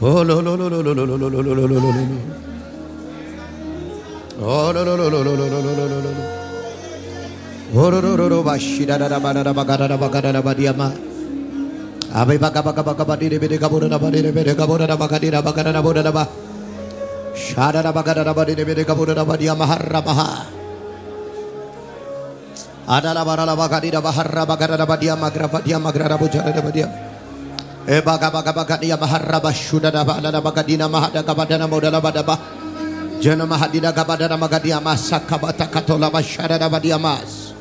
Oh lo lo lo lo lo lo lo lo lo lo lo lo lo. Oh lo lo lo lo lo lo lo lo lo lo lo. Oh lo lo lo lo bashida da da ba da bagada da ba diama. Abai baka baka baka ba di bede kabura da ba di bede kabura da bagadi da bagada da boda da ba. Shada da bagada da ba di bede kabura da ba diama harra baha. Ada la bara la bagadi da baharra bagada da ba diama grava diama grada bujada da ba diama. E baga baga baga dia baharra bashuda da ba da bagadina mahada kabadana modala badaba. Jana mahadina kabadana magadia masaka batakatola bashada da ba diamas.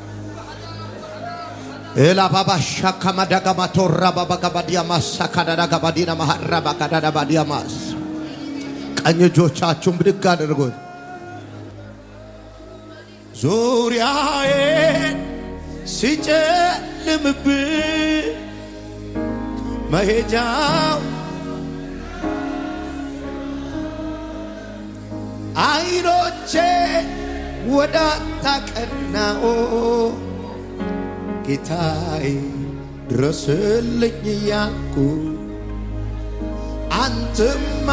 Ela baba shaka madaga matorra baba gabadia masaka da gabadina maharra bagada da ba diamas. ቀኝ እጆቻችሁን ብድግ አድርጉት። ዙሪያዬን ሲጨልምብኝ መሄጃው አይኖቼ ወደ ታቀናኦ ጌታዬ ድረስልኝ እያልኩ አንተማ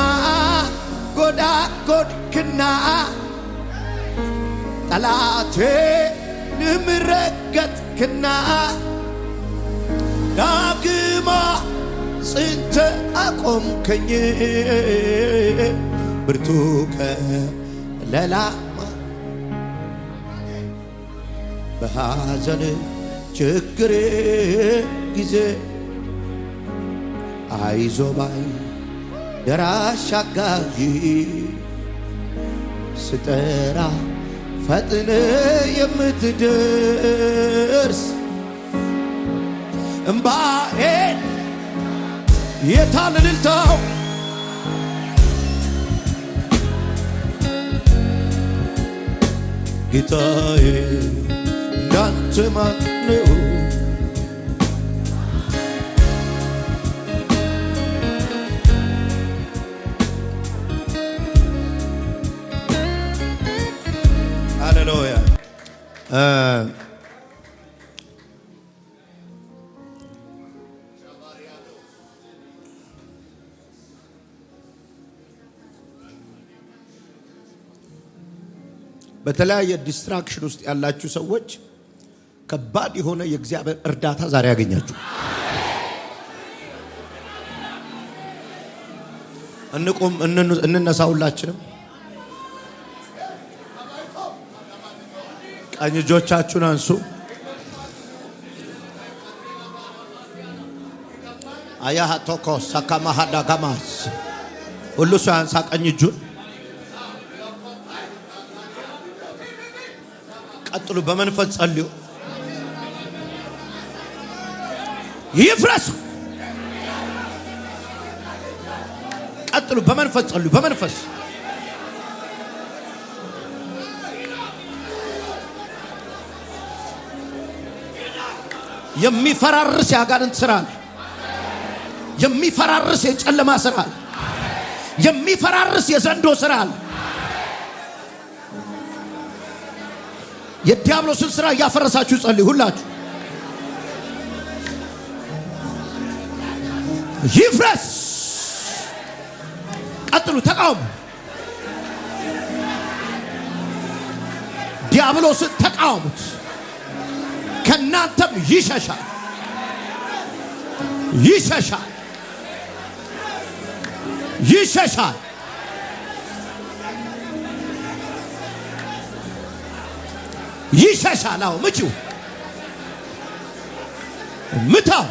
ጎዳጎድክና ጠላቴ ንምረገጥክና ዳግማ ጽንተ አቆምከኝ ብርቱ ከለላ በሐዘን ችግር ጊዜ አይዞባይ ደራሽ አጋዥ ስጠራ ፈጥነ የምትደርስ እምባዬን የታል እልልታው ጌታዬ እንዳንተ ማን ነው? ሃሌሉያ። በተለያየ ዲስትራክሽን ውስጥ ያላችሁ ሰዎች ከባድ የሆነ የእግዚአብሔር እርዳታ ዛሬ ያገኛችሁ። እንቆም እንነሳ። ሁላችንም ቀኝ እጆቻችሁን አንሱ። አያሃ ቶኮ ሰካማሃዳ ጋማስ ሁሉ ሰው አንሳ ቀኝ እጁን። ቀጥሉ፣ በመንፈስ ጸልዩ። ይፍረስ። ቀጥሉ፣ በመንፈስ ጸልዩ። በመንፈስ የሚፈራርስ ያጋንንት ስራ አለ። የሚፈራርስ የጨለማ ስራ አለ። የሚፈራርስ የዘንዶ ስራ አለ። የዲያብሎስን ስራ ያፈረሳችሁ ጸልዩ። ሁላችሁ ይፍረስ። ቀጥሉ፣ ተቃውሙ። ዲያብሎስን ተቃውሙት፣ ከናንተም ይሸሻል። ይሸሻል። ይሸሻል። ይሸሻል። አዎ ምጪው፣ ምታው።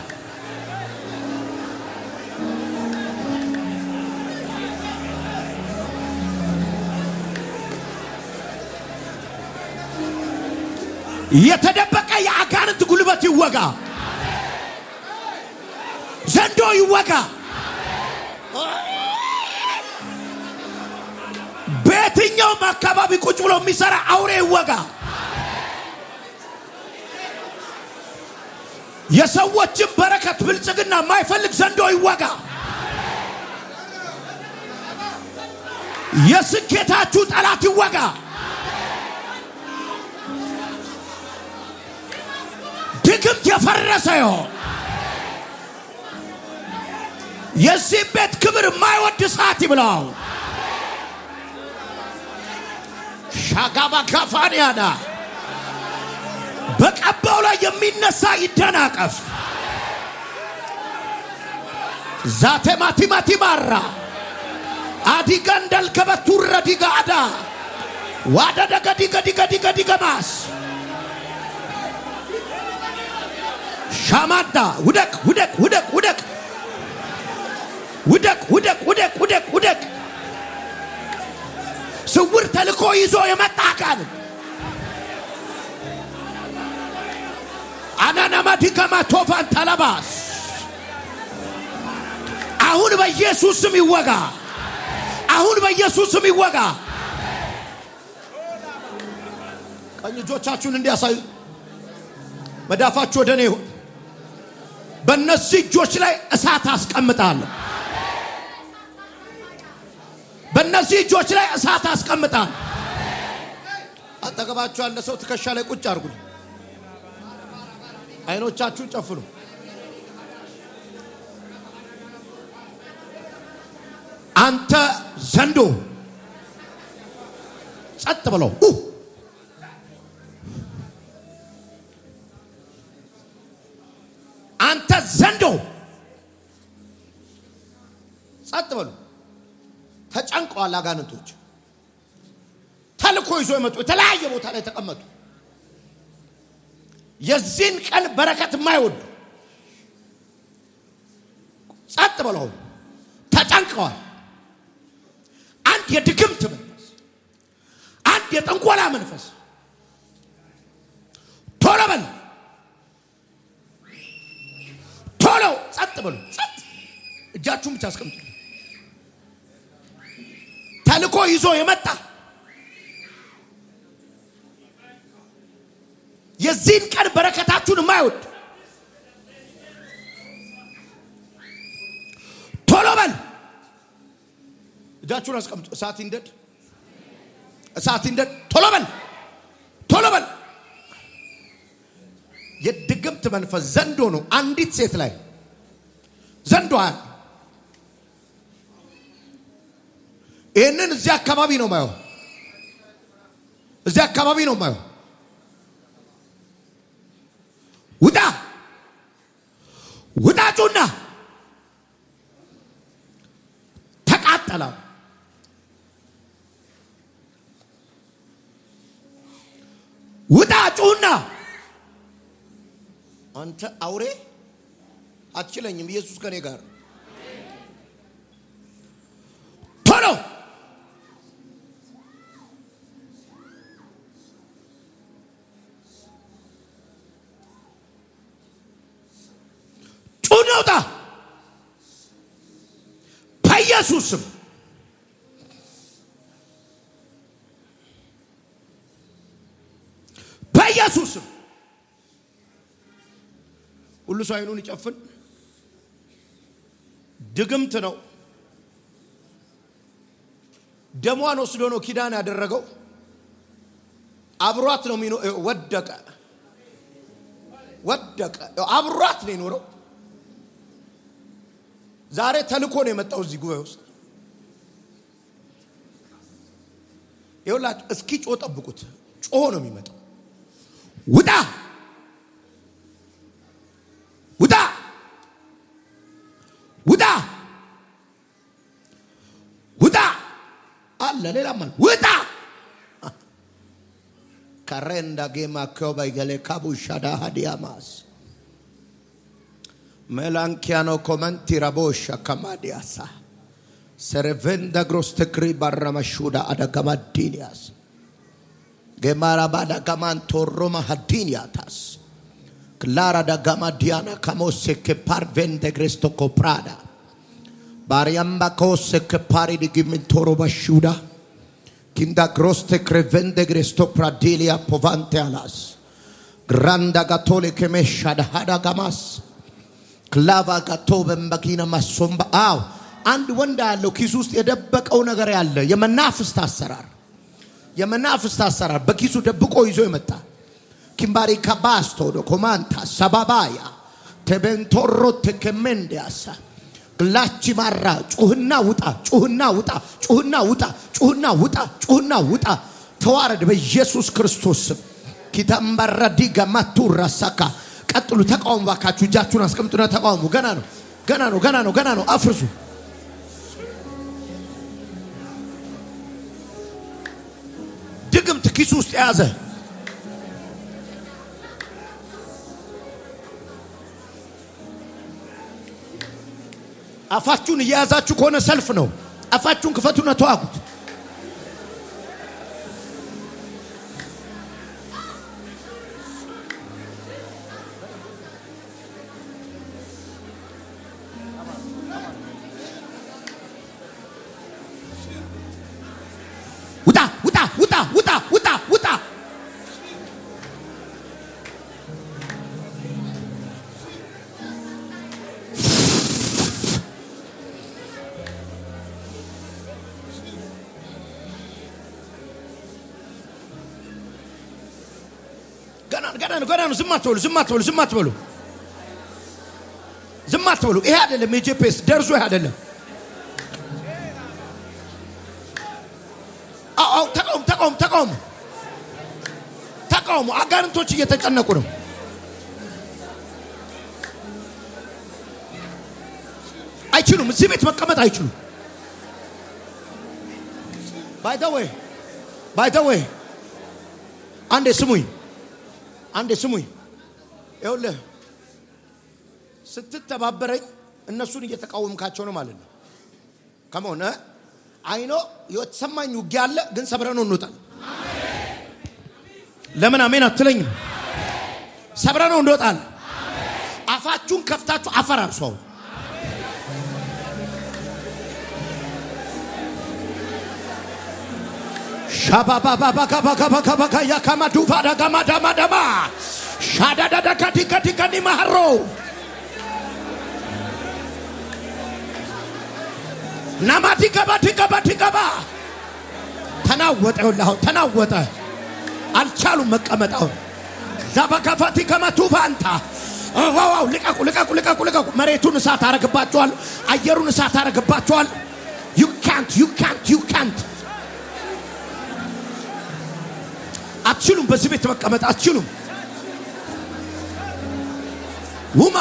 የተደበቀ የአጋንንት ጉልበት ይወጋ። ዘንዶ ይወጋ። በየትኛውም አካባቢ ቁጭ ብሎ የሚሰራ አውሬ ይወጋ። የሰዎችን በረከት ብልጽግና የማይፈልግ ዘንዶ ይወጋ። የስኬታችሁ ጠላት ይወጋ። ድግምት የፈረሰ ይሁን። የዚህ ቤት ክብር የማይወድ ብለው ሻጋባ ካፋንያና በቀባው ላይ የሚነሳ ይደናቀፍ ዛቴ ማቲማቲ ባራ አዲጋንደል ከበቱረ ዲጋዳ ዋዳ ዲጋዲጋዲጋዲጋማስ ሻማዳ ውደቅ ውደቅ ውደቅ ውደቅ ውደቅ ውደቅ ውደቅ ውደቅ ውደቅ ስውር ተልኮ ይዞ የመጣ አካል አናናማዲጋማ ቶፋን ተለባስ አሁን በኢየሱስ ስም ይወጋ አሁን በኢየሱስ ስም ይወጋ ቀኝ እጆቻችሁን እንዲያሳዩ መዳፋችሁ ወደ እኔ ይሁን በእነዚህ እጆች ላይ እሳት አስቀምጣለሁ በእነዚህ እጆች ላይ እሳት አስቀምጣለሁ አጠገባችሁ ያለ ሰው ትከሻ ላይ ቁጭ አድርጉ አይኖቻችሁን ጨፍኑ አንተ ዘንዶ ጸጥ ብለው አንተ ዘንዶ ጸጥ በሉ ተጨንቀዋል አጋንንቶች ተልኮ ይዞ የመጡ የተለያየ ቦታ ላይ ተቀመጡ የዚህን ቀን በረከት የማይወዱ ጸጥ ብለው ተጨንቀዋል አንድ የድግምት መንፈስ አንድ የጠንቆላ መንፈስ ቶሎ በል ቶሎ ጸጥ በሉ ጸጥ እጃችሁን ብቻ አስቀምጡ ተልኮ ይዞ የመጣ የዚህን ቀን በረከታችሁን የማይወድ ቶሎ በል እጃችሁን አስቀምጡ እሳት ይንደድ ቶሎ በል የድግምት መንፈስ ዘንዶ ነው አንዲት ሴት ላይ ዘንዶ አለ ይሄንን እዚህ አካባቢ ነው ማየው ውጣጩና ተቃጠለ ውጣጩና አንተ አውሬ አትችለኝም ኢየሱስ ከኔ ጋር ቶሎ ጩነውጣ በኢየሱስም ሁሉ ሰው አይኑን ይጨፍን ድግምት ነው ደሟን ወስዶ ነው ኪዳን ያደረገው አብሯት ነው ወደቀ አብሯት ነው የኖረው ዛሬ ተልኮ ነው የመጣው እዚህ ጉባኤ ውስጥ ይኸውላችሁ እስኪ ጮህ ጠብቁት ጮህ ነው የሚመጣው ውጣ አለ ሌላ ማለት ውጣ ካሬንዳ ጌማ ኮባይ ገሌ ካቡሻዳ ሃዲያማስ ሜላንኪያኖ ኮመንቲ ራቦሻ ከማዲያሳ ሰረቨንዳ ግሮስተክሪ ባራማሹዳ አዳጋማዲኒያስ ገማራ ባዳጋማን ቶሮማ ሃዲኒያታስ ክላራ ዳጋማዲያና ካሞሴ ከፓርቬንደ ግሬስቶ ኮፕራዳ ባሪያምባ ኮሴ ከፓሪ ዲግሚንቶሮ ባሹዳ ኪንዳ ግሮስተክሬቨንደ ግሬስቶ ፕራዲሊያ ፖቫንቴያላስ ግራንዳ ጋቶሌ ከመሻዳ ሃዳጋማስ ክላቫ ጋቶ በመኪና ማሶምባ አው አንድ ወንድ ያለው ኪሱ ውስጥ የደበቀው ነገር ያለ የመናፍስት አሰራር በኪሱ ደብቆ ይዞ ይመጣ ኪምባሪ ካባስቶ ዶኮማንታ ሰባባያ ተበንቶሮ ተከመንዲያሳ ግላቺ ማራ ጩህና ውጣ ጩህና ውጣ ጩህና ውጣ ጩህና ውጣ ጩህና ውጣ ተዋረድ በኢየሱስ ክርስቶስ ስም ኪታምባራዲ ጋማቱራ ሳካ ቀጥሉ ተቃውሙ ባካችሁ እጃችሁን አስቀምጡና ተቃውሙ ገና ነው አፍርሱ ድግምት ኪሱ ውስጥ ያዘ አፋችሁን እያያዛችሁ ከሆነ ሰልፍ ነው አፋችሁን ክፈቱና ተዋጉት ውጣ ገና ነው ዝም አትበሉ ይሄ አይደለም የጂፒኤስ ደርዞ ይሄ አይደለም ተቃውሙ አጋንንቶች እየተጨነቁ ነው አይችሉም እዚህ ቤት መቀመጥ አይችሉም by the way አንዴ ስሙኝ ይኸውልህ ስትተባበረኝ እነሱን እየተቃወምካቸው ነው ማለት ነው ከመሆነ አይኖ የተሰማኝ ውጊያ አለ ግን ሰብረነው እንወጣለን ለምን አሜን አትለኝም ሰብረነው እንወጣለን አፋችሁን ከፍታችሁ አፈራርሷው ሻባባባባባባባባባ ያካማዱፋዳ ጋማዳማዳማ ሻዳዳዳካቲካቲካኒ ማህሮ ናማቲካባቲካባቲካባ ተናወጠ አልቻሉም መቀመጣው ዛባካፋቲ ከማቱፋንታ ዋው ልቀቁ መሬቱን እሳት አረግባቸዋል አየሩን እሳት አረግባቸዋል you can't አትችሉም በዚህ ቤት መቀመጥ አትችሉም ውማ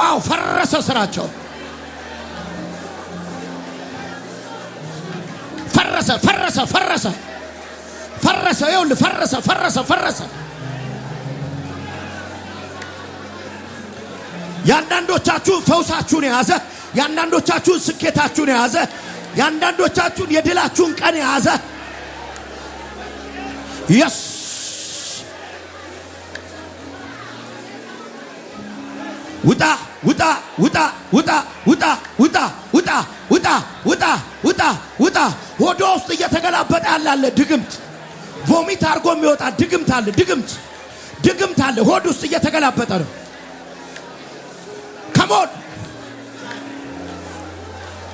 አው ፈረሰ ስራቸው ፈረሰ ይኸውልህ ፈረሰ ያንዳንዶቻችሁን ፈውሳችሁን የያዘ ያንዳንዶቻችሁን ስኬታችሁን የያዘ ያንዳንዶቻችሁን የድላችሁን ቀን የያዘ yes ውጣ ወደ ውስጥ እየተገላበጠ ያለ ድግምት ቮሚት አርጎ የሚወጣ ድግምት አለ ሆድ ውስጥ እየተገላበጠ ነው come on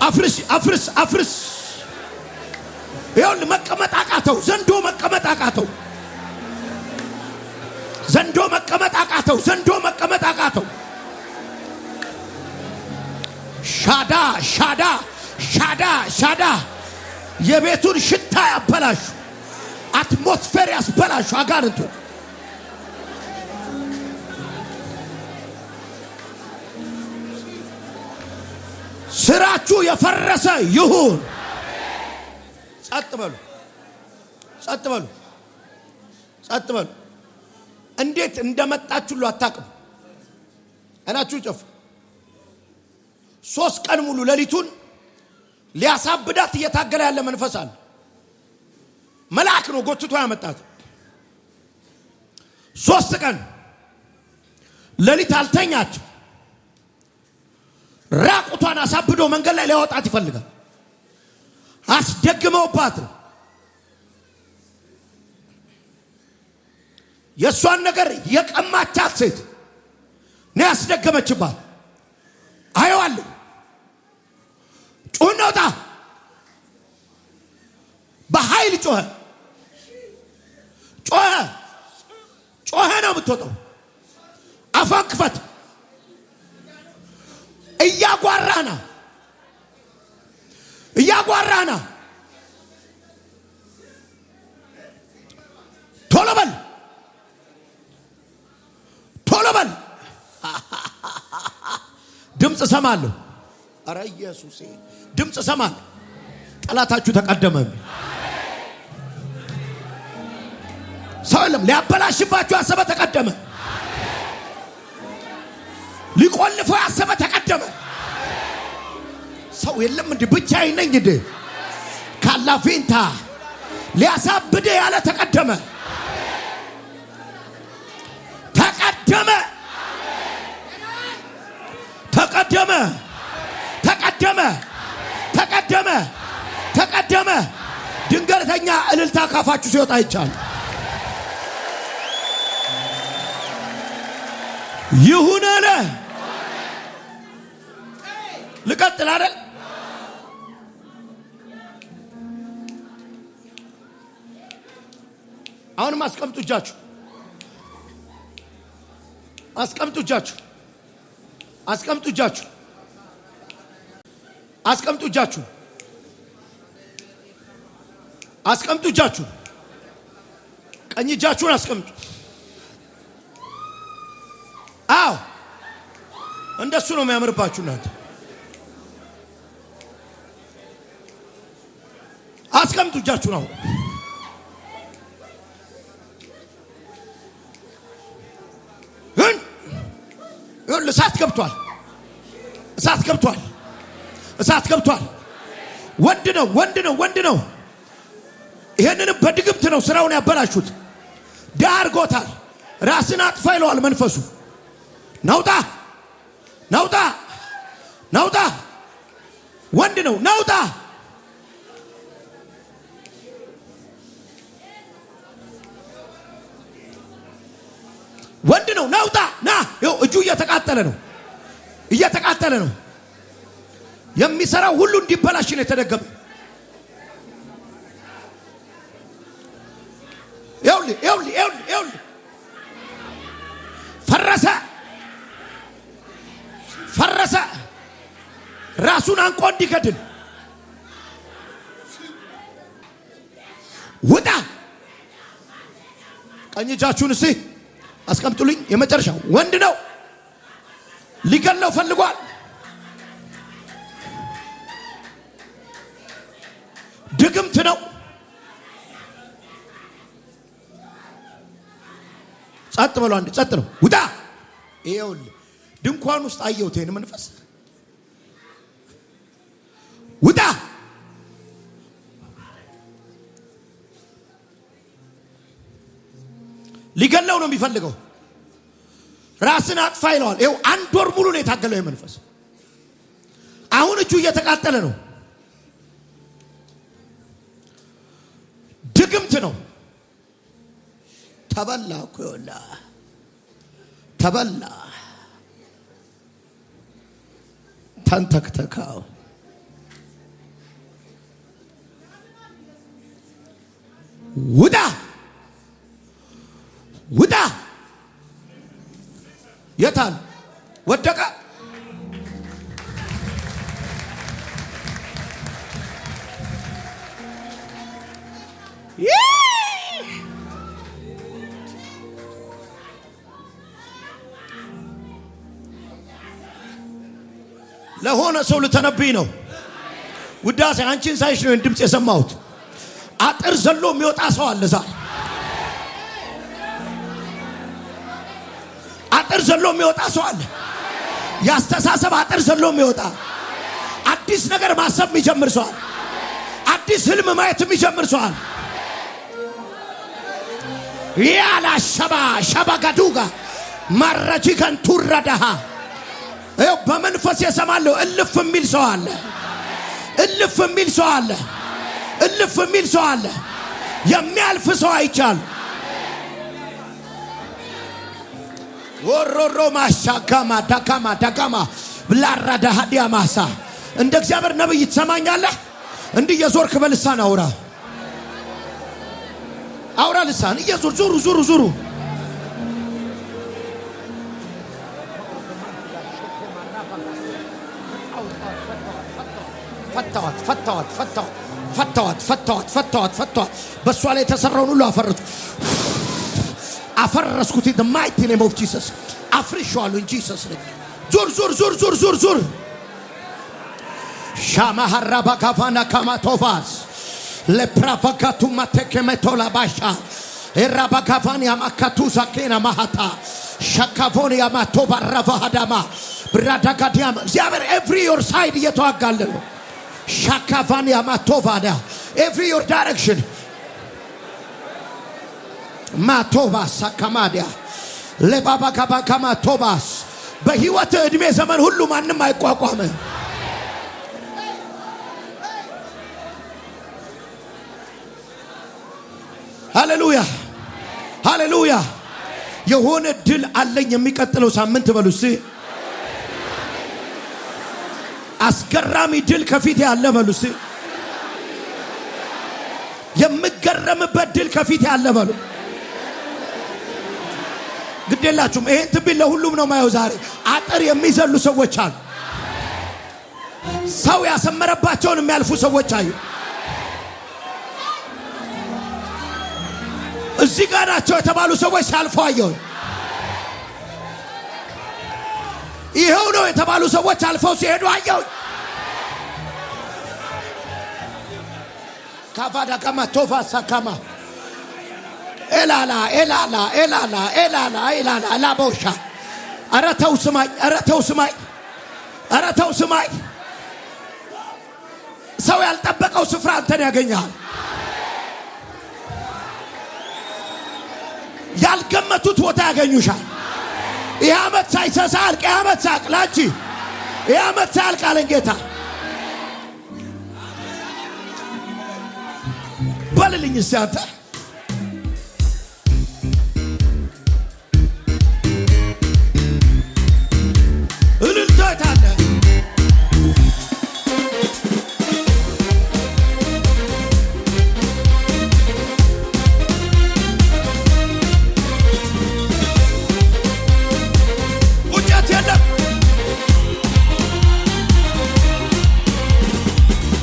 አፍርስ ይሁን መቀመጥ አቃተው ዘንዶ መቀመጥ አቃተው ሻዳ የቤቱን ሽታ ያበላሹ አትሞስፌር ያስበላሹ አጋንንቱ ስራችሁ የፈረሰ ይሁን ጸጥ በሉ እንዴት እንደመጣችሁ አታውቅም እናችሁ ጨፍ 3 ቀን ሙሉ ሌሊቱን ሊያሳብዳት እየታገለ ያለ መንፈስ አለ መልአክ ነው ጎትቶ ያመጣት 3 ቀን ሌሊት አልተኛች ራቁቷን አሳብዶ መንገድ ላይ ሊያወጣት ይፈልጋል አስደግመውባት የሷን ነገር የቀማቻት ሴት ነው ያስደገመችባት አይዋል ጩኸታ በኃይል ጮኸ ነው የምትወጣው ክፈት። እያጓራና ቶሎ በል ድምጽ ሰማለሁ። አረ ኢየሱስ ድምጽ ሰማለሁ። ጠላታችሁ ተቀደመ። ሰው የለም ሊያበላሽባችሁ ያሰበ ተቀደመ። ሊቆልፈው ያሰበ ተቀደመ። ሰው የለም እንዴ ብቻዬን ነኝ እንዴ ካላፊንታ ሊያሳብደ ያለ ተቀደመ። ተቀደመ። ድንገተኛ እልልታ ካፋችሁ ሲወጣ ይቻል ይሁን አለ። ልቀጥል አይደል? አሁንም አስቀምጡ እጃችሁ። ቀኝ እጃችሁን አስቀምጡ። አዎ እንደሱ ነው የሚያምርባችሁ እናንተ። አስቀምጡ እጃችሁን። አሁን እሳት ገብቷል። ወንድ ነው። ይሄንንም በድግምት ነው ስራውን ያበላሹት። ዳርጎታል። ራስን አጥፋ ይለዋል መንፈሱ። ናውጣ ወንድ ነው። ናውጣ ወንድ ነው። ናውጣ ና። እጁ እየተቃጠለ ነው። የሚሰራው ሁሉ እንዲበላሽ ነው የተደገመ። ይኸውልህ ፈረሰ። ራሱን አንቆ እንዲገድል ውጣ። ቀኝ እጃችሁን እስቲ አስቀምጡልኝ። የመጨረሻው ወንድ ነው። ሊገለው ፈልጓል። ድግምት ነው። ጸጥ በሉ። አንድ ጸጥ ነው። ውጣ። ይኸውልህ ድንኳን ውስጥ አየሁት ይሄን መንፈስ። ውጣ። ሊገለው ነው የሚፈልገው። ራስን አጥፋ ይለዋል። ይኸው 1 ወር ሙሉ ነው የታገለው መንፈስ። አሁን እጁ እየተቃጠለ ነው። ድግምት ነው። ተበላ እኮ ተበላ። ተንተክተካው ውጣ። የታል? ወደቀ። ለሆነ ሰው ልተነብይ ነው። ውዳሴ አንቺን ሳይሽ ነው ድምጽ የሰማሁት። አጥር ዘሎ የሚወጣ ሰው አለ ዛሬ። አጥር ዘሎ የሚወጣ ሰው አለ። ያስተሳሰብ አጥር ዘሎ የሚወጣ አዲስ ነገር ማሰብ የሚጀምር ሰው አለ። አዲስ ህልም ማየት የሚጀምር ሰው አለ። ያላ ሸባጋዱጋ ማራጂከን ቱረዳሃ ይኸው በመንፈስ የሰማለሁ። እልፍ የሚል ሰው አለ። የሚያልፍ ሰው አይቻል። ወሮሮ ማሻካማ ዳካማ ብላራዳ ሀዲያ ማሳ እንደ እግዚአብሔር ነብይ ትሰማኛለህ? እንዲህ የዞርክ በልሳን አውራ ልሳን እየዞር ዙሩ ፈታዋት በሷ ላይ የተሰራውን ሁሉ አፈረስኩት in the mighty name of Jesus አፍርሻለሁ in Jesus name ዙር ሻማሃራባ ካፋና ካማቶቫስ ለፕራቫካቱ ማተከመቶላ ባሻ ኤራባ ካፋኒያ ማካቱ ሳኬና ማሃታ ሻካፎኒያ ማቶባ ራቫሃዳማ ብራዳጋዲያም እግዚአብሔር every your side እየተዋጋለ ነው ሻካፋኒያ ማቶቫዳ every your direction ማቶባስ ሳካማዲያ ለባባ ካባካማ ቶባስ በህይወት እድሜ ዘመን ሁሉ ማንንም አይቋቋም ሃሌሉያ የሆነ ድል አለኝ የሚቀጥለው ሳምንት በሉስ አስገራሚ ድል ከፊት ያለ በሉስ የምገረምበት ድል ከፊት ያለ በሉ ግዴላችሁም ይሄን ትቢል ለሁሉም ነው ማየው ዛሬ አጥር የሚዘሉ ሰዎች አሉ ሰው ያሰመረባቸውን የሚያልፉ ሰዎች አዩ እዚህ ጋር ናቸው የተባሉ ሰዎች ሳልፈው አየሁ ይሄው ነው የተባሉ ሰዎች አልፈው ሲሄዱ አየሁ ካፋዳ ካማ ቶፋ ሳካማ ኤላላ ላቦሻ አረተው ስማኝ ሰው ያልጠበቀው ስፍራ አንተን ያገኛል ያልገመቱት ቦታ ያገኙሻል ይህ ዓመት ሳይሰሳል ቅያመት ሳቅላቺ ይህ ዓመት ሳያልቃለን ጌታ በልልኝ እስቲ አንተ እልልታታለ ውጨት የለም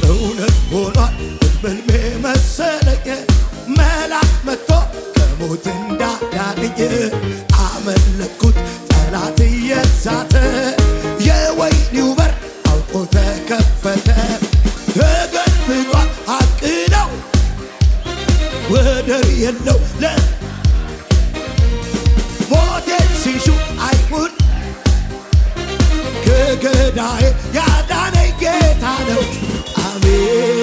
እውነት ሆኗል በልሜ መሰለኝ መላክ መጥቶ ከሞት እንዳዳነኝ አመለኩት ጠላት እየዛተ የወይኒው በር አውቆ ተከፈተ ተገልብጧል ሐቅ ነው ወደር የለው ሞቴን ሲሹ አይሁን ከገዳዬ ያዳነኝ ጌታ ነው አሜን